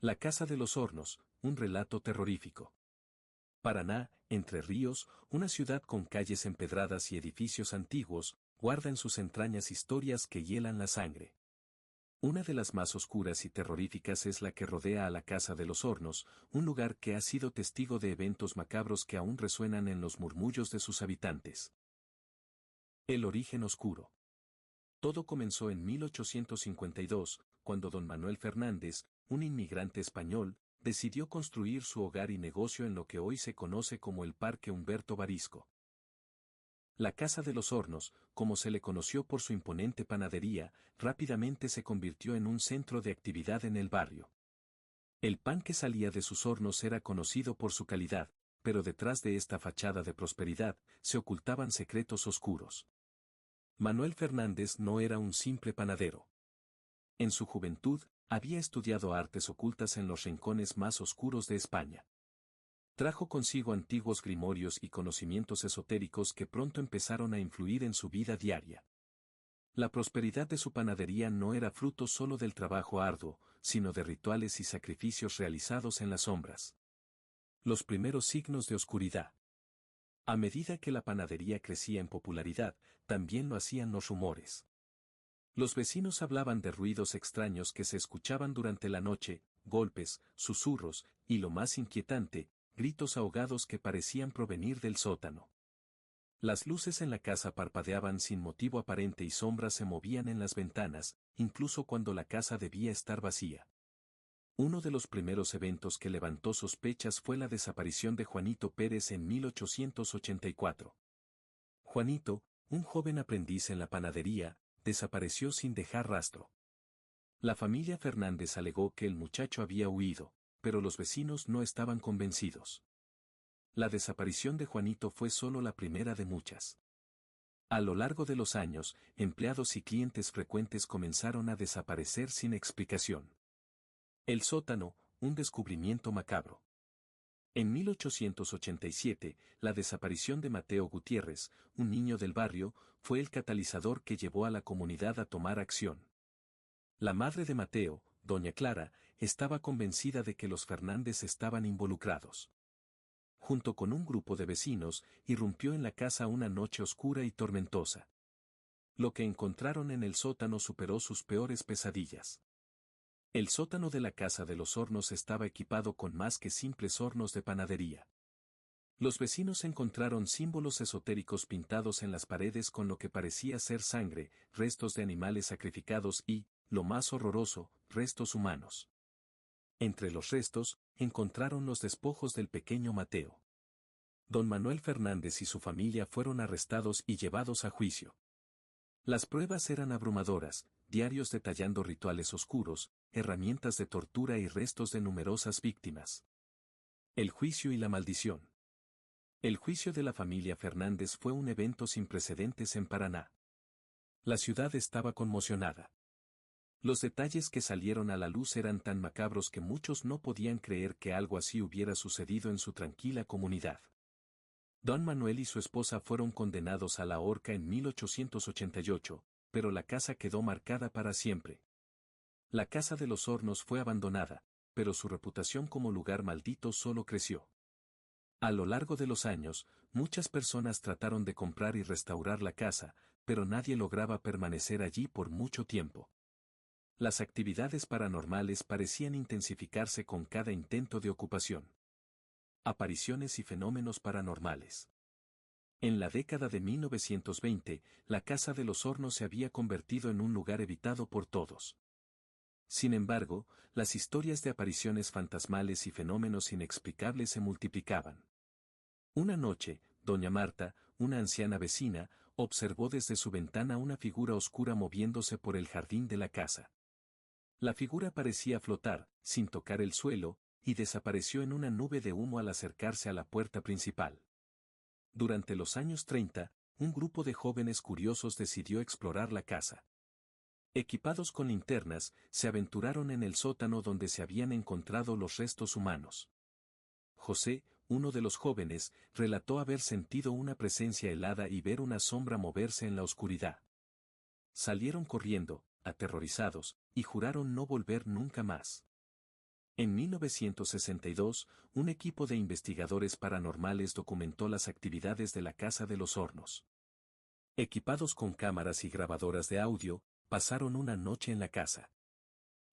La Casa de los Hornos, un relato terrorífico. Paraná, Entre Ríos, una ciudad con calles empedradas y edificios antiguos, guarda en sus entrañas historias que hielan la sangre. Una de las más oscuras y terroríficas es la que rodea a la Casa de los Hornos, un lugar que ha sido testigo de eventos macabros que aún resuenan en los murmullos de sus habitantes. El origen oscuro. Todo comenzó en 1852, cuando don Manuel Fernández, un inmigrante español, decidió construir su hogar y negocio en lo que hoy se conoce como el Parque Humberto Barisco. La Casa de los Hornos, como se le conoció por su imponente panadería, rápidamente se convirtió en un centro de actividad en el barrio. El pan que salía de sus hornos era conocido por su calidad, pero detrás de esta fachada de prosperidad se ocultaban secretos oscuros. Manuel Fernández no era un simple panadero. En su juventud, había estudiado artes ocultas en los rincones más oscuros de España. Trajo consigo antiguos grimorios y conocimientos esotéricos que pronto empezaron a influir en su vida diaria. La prosperidad de su panadería no era fruto solo del trabajo arduo, sino de rituales y sacrificios realizados en las sombras. Los primeros signos de oscuridad. A medida que la panadería crecía en popularidad, también lo hacían los rumores. Los vecinos hablaban de ruidos extraños que se escuchaban durante la noche, golpes, susurros, y lo más inquietante, gritos ahogados que parecían provenir del sótano. Las luces en la casa parpadeaban sin motivo aparente y sombras se movían en las ventanas, incluso cuando la casa debía estar vacía. Uno de los primeros eventos que levantó sospechas fue la desaparición de Juanito Pérez en 1884. Juanito, un joven aprendiz en la panadería, desapareció sin dejar rastro. La familia Fernández alegó que el muchacho había huido, pero los vecinos no estaban convencidos. La desaparición de Juanito fue solo la primera de muchas. A lo largo de los años, empleados y clientes frecuentes comenzaron a desaparecer sin explicación. El sótano, un descubrimiento macabro. En 1887, la desaparición de Mateo Gutiérrez, un niño del barrio, fue el catalizador que llevó a la comunidad a tomar acción. La madre de Mateo, doña Clara, estaba convencida de que los Fernández estaban involucrados. Junto con un grupo de vecinos, irrumpió en la casa una noche oscura y tormentosa. Lo que encontraron en el sótano superó sus peores pesadillas. El sótano de la Casa de los Hornos estaba equipado con más que simples hornos de panadería. Los vecinos encontraron símbolos esotéricos pintados en las paredes con lo que parecía ser sangre, restos de animales sacrificados y, lo más horroroso, restos humanos. Entre los restos, encontraron los despojos del pequeño Mateo. Don Manuel Fernández y su familia fueron arrestados y llevados a juicio. Las pruebas eran abrumadoras, diarios detallando rituales oscuros, herramientas de tortura y restos de numerosas víctimas. El juicio y la maldición. El juicio de la familia Fernández fue un evento sin precedentes en Paraná. La ciudad estaba conmocionada. Los detalles que salieron a la luz eran tan macabros que muchos no podían creer que algo así hubiera sucedido en su tranquila comunidad. Don Manuel y su esposa fueron condenados a la horca en 1888, pero la casa quedó marcada para siempre. La Casa de los Hornos fue abandonada, pero su reputación como lugar maldito solo creció. A lo largo de los años, muchas personas trataron de comprar y restaurar la casa, pero nadie lograba permanecer allí por mucho tiempo. Las actividades paranormales parecían intensificarse con cada intento de ocupación. Apariciones y fenómenos paranormales. En la década de 1920, la Casa de los Hornos se había convertido en un lugar evitado por todos. Sin embargo, las historias de apariciones fantasmales y fenómenos inexplicables se multiplicaban. Una noche, doña Marta, una anciana vecina, observó desde su ventana una figura oscura moviéndose por el jardín de la casa. La figura parecía flotar, sin tocar el suelo, y desapareció en una nube de humo al acercarse a la puerta principal. Durante los años 30, un grupo de jóvenes curiosos decidió explorar la casa. Equipados con linternas, se aventuraron en el sótano donde se habían encontrado los restos humanos. José, uno de los jóvenes, relató haber sentido una presencia helada y ver una sombra moverse en la oscuridad. Salieron corriendo, aterrorizados, y juraron no volver nunca más. En 1962, un equipo de investigadores paranormales documentó las actividades de la Casa de los Hornos. Equipados con cámaras y grabadoras de audio, pasaron una noche en la casa.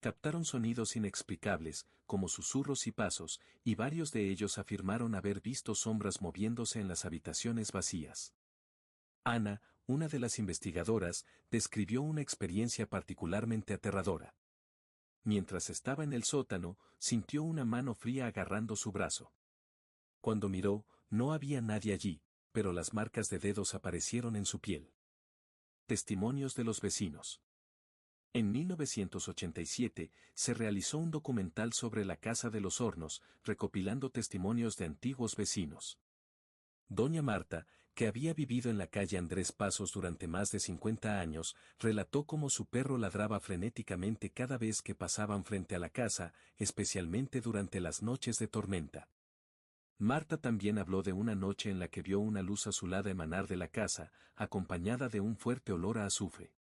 Captaron sonidos inexplicables, como susurros y pasos, y varios de ellos afirmaron haber visto sombras moviéndose en las habitaciones vacías. Ana, una de las investigadoras, describió una experiencia particularmente aterradora. Mientras estaba en el sótano, sintió una mano fría agarrando su brazo. Cuando miró, no había nadie allí, pero las marcas de dedos aparecieron en su piel. Testimonios de los vecinos. En 1987, se realizó un documental sobre la Casa de los Hornos, recopilando testimonios de antiguos vecinos. Doña Marta, que había vivido en la calle Andrés Pasos durante más de 50 años, relató cómo su perro ladraba frenéticamente cada vez que pasaban frente a la casa, especialmente durante las noches de tormenta. Marta también habló de una noche en la que vio una luz azulada emanar de la casa, acompañada de un fuerte olor a azufre.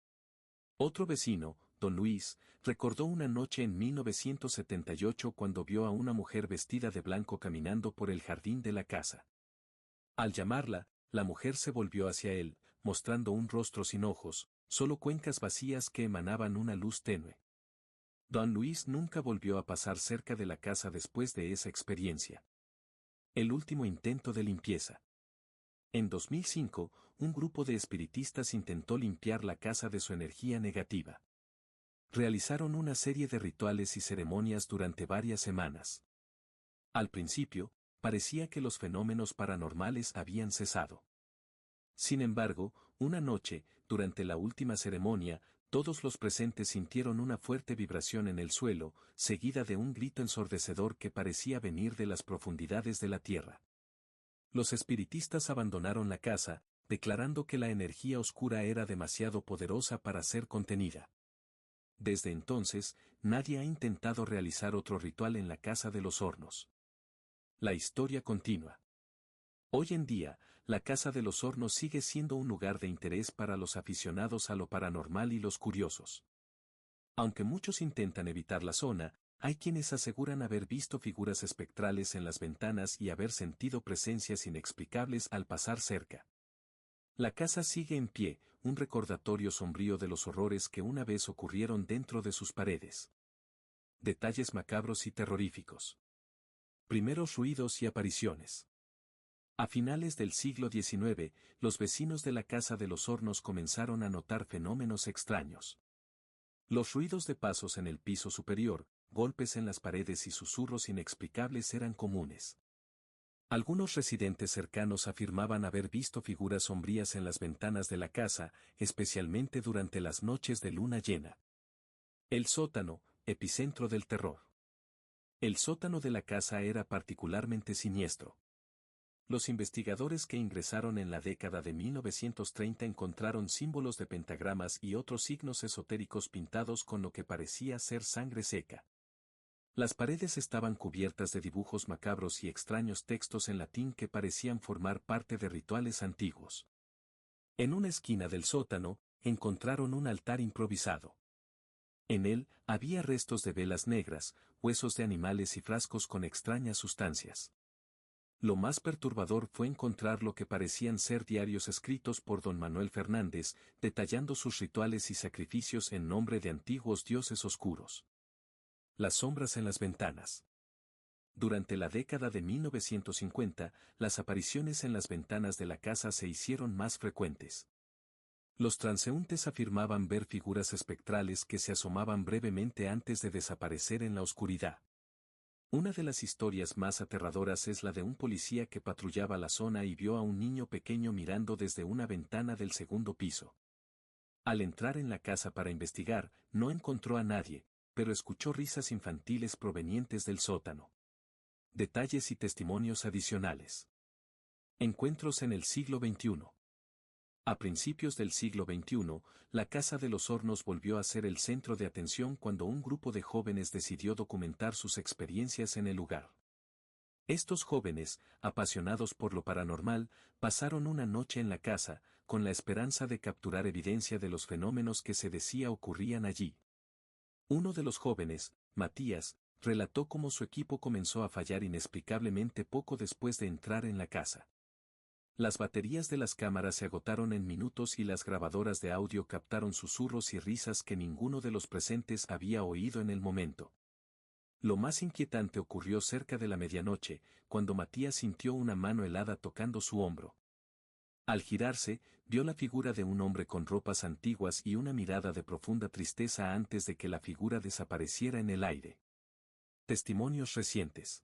Otro vecino, don Luis, recordó una noche en 1978 cuando vio a una mujer vestida de blanco caminando por el jardín de la casa. Al llamarla, la mujer se volvió hacia él, mostrando un rostro sin ojos, solo cuencas vacías que emanaban una luz tenue. Don Luis nunca volvió a pasar cerca de la casa después de esa experiencia. El último intento de limpieza. En 2005, un grupo de espiritistas intentó limpiar la casa de su energía negativa. Realizaron una serie de rituales y ceremonias durante varias semanas. Al principio, parecía que los fenómenos paranormales habían cesado. Sin embargo, una noche, durante la última ceremonia, todos los presentes sintieron una fuerte vibración en el suelo, seguida de un grito ensordecedor que parecía venir de las profundidades de la tierra. Los espiritistas abandonaron la casa, declarando que la energía oscura era demasiado poderosa para ser contenida. Desde entonces, nadie ha intentado realizar otro ritual en la Casa de los Hornos. La historia continúa. Hoy en día, la Casa de los Hornos sigue siendo un lugar de interés para los aficionados a lo paranormal y los curiosos. Aunque muchos intentan evitar la zona, hay quienes aseguran haber visto figuras espectrales en las ventanas y haber sentido presencias inexplicables al pasar cerca. La casa sigue en pie, un recordatorio sombrío de los horrores que una vez ocurrieron dentro de sus paredes. Detalles macabros y terroríficos. Primeros ruidos y apariciones. A finales del siglo XIX, los vecinos de la Casa de los Hornos comenzaron a notar fenómenos extraños. Los ruidos de pasos en el piso superior, golpes en las paredes y susurros inexplicables eran comunes. Algunos residentes cercanos afirmaban haber visto figuras sombrías en las ventanas de la casa, especialmente durante las noches de luna llena. El sótano, epicentro del terror. El sótano de la casa era particularmente siniestro. Los investigadores que ingresaron en la década de 1930 encontraron símbolos de pentagramas y otros signos esotéricos pintados con lo que parecía ser sangre seca. Las paredes estaban cubiertas de dibujos macabros y extraños textos en latín que parecían formar parte de rituales antiguos. En una esquina del sótano, encontraron un altar improvisado. En él, había restos de velas negras, huesos de animales y frascos con extrañas sustancias. Lo más perturbador fue encontrar lo que parecían ser diarios escritos por don Manuel Fernández, detallando sus rituales y sacrificios en nombre de antiguos dioses oscuros. Las sombras en las ventanas. Durante la década de 1950, las apariciones en las ventanas de la casa se hicieron más frecuentes. Los transeúntes afirmaban ver figuras espectrales que se asomaban brevemente antes de desaparecer en la oscuridad. Una de las historias más aterradoras es la de un policía que patrullaba la zona y vio a un niño pequeño mirando desde una ventana del segundo piso. Al entrar en la casa para investigar, no encontró a nadie, pero escuchó risas infantiles provenientes del sótano. Detalles y testimonios adicionales. Encuentros en el siglo XXI. A principios del siglo XXI, la Casa de los Hornos volvió a ser el centro de atención cuando un grupo de jóvenes decidió documentar sus experiencias en el lugar. Estos jóvenes, apasionados por lo paranormal, pasaron una noche en la casa, con la esperanza de capturar evidencia de los fenómenos que se decía ocurrían allí. Uno de los jóvenes, Matías, relató cómo su equipo comenzó a fallar inexplicablemente poco después de entrar en la casa. Las baterías de las cámaras se agotaron en minutos y las grabadoras de audio captaron susurros y risas que ninguno de los presentes había oído en el momento. Lo más inquietante ocurrió cerca de la medianoche, cuando Matías sintió una mano helada tocando su hombro. Al girarse, vio la figura de un hombre con ropas antiguas y una mirada de profunda tristeza antes de que la figura desapareciera en el aire. Testimonios recientes.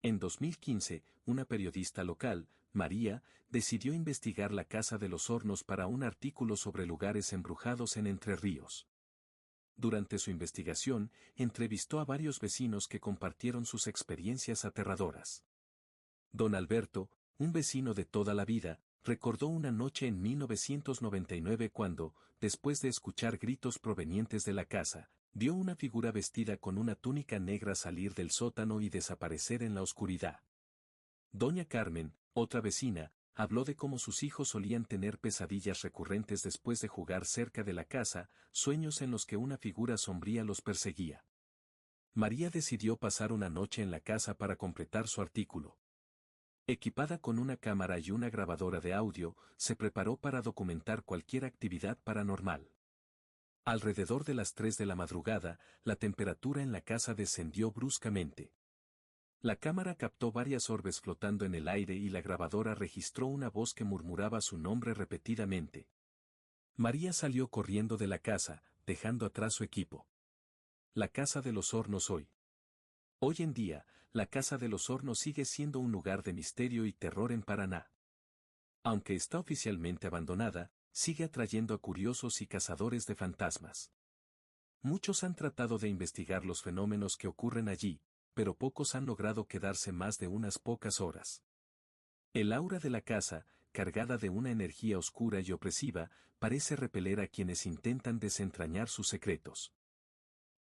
En 2015, una periodista local, María, decidió investigar la Casa de los Hornos para un artículo sobre lugares embrujados en Entre Ríos. Durante su investigación, entrevistó a varios vecinos que compartieron sus experiencias aterradoras. Don Alberto, un vecino de toda la vida, recordó una noche en 1999 cuando, después de escuchar gritos provenientes de la casa, vio una figura vestida con una túnica negra salir del sótano y desaparecer en la oscuridad. Doña Carmen, otra vecina, habló de cómo sus hijos solían tener pesadillas recurrentes después de jugar cerca de la casa, sueños en los que una figura sombría los perseguía. María decidió pasar una noche en la casa para completar su artículo. Equipada con una cámara y una grabadora de audio, se preparó para documentar cualquier actividad paranormal. Alrededor de las 3 de la madrugada, la temperatura en la casa descendió bruscamente. La cámara captó varias orbes flotando en el aire y la grabadora registró una voz que murmuraba su nombre repetidamente. María salió corriendo de la casa, dejando atrás su equipo. La Casa de los Hornos hoy. Hoy en día, la Casa de los Hornos sigue siendo un lugar de misterio y terror en Paraná. Aunque está oficialmente abandonada, sigue atrayendo a curiosos y cazadores de fantasmas. Muchos han tratado de investigar los fenómenos que ocurren allí, pero pocos han logrado quedarse más de unas pocas horas. El aura de la casa, cargada de una energía oscura y opresiva, parece repeler a quienes intentan desentrañar sus secretos.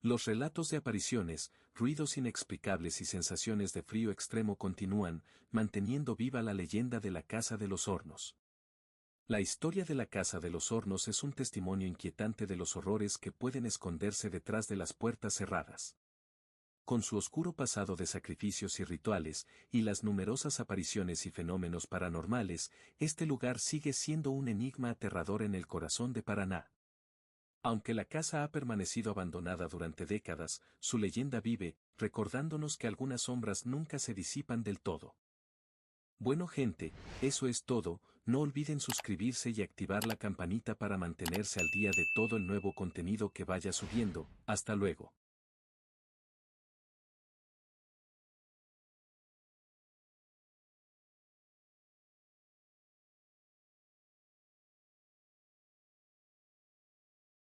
Los relatos de apariciones, ruidos inexplicables y sensaciones de frío extremo continúan, manteniendo viva la leyenda de la Casa de los Hornos. La historia de la Casa de los Hornos es un testimonio inquietante de los horrores que pueden esconderse detrás de las puertas cerradas. Con su oscuro pasado de sacrificios y rituales, y las numerosas apariciones y fenómenos paranormales, este lugar sigue siendo un enigma aterrador en el corazón de Paraná. Aunque la casa ha permanecido abandonada durante décadas, su leyenda vive, recordándonos que algunas sombras nunca se disipan del todo. Bueno gente, eso es todo, no olviden suscribirse y activar la campanita para mantenerse al día de todo el nuevo contenido que vaya subiendo, hasta luego.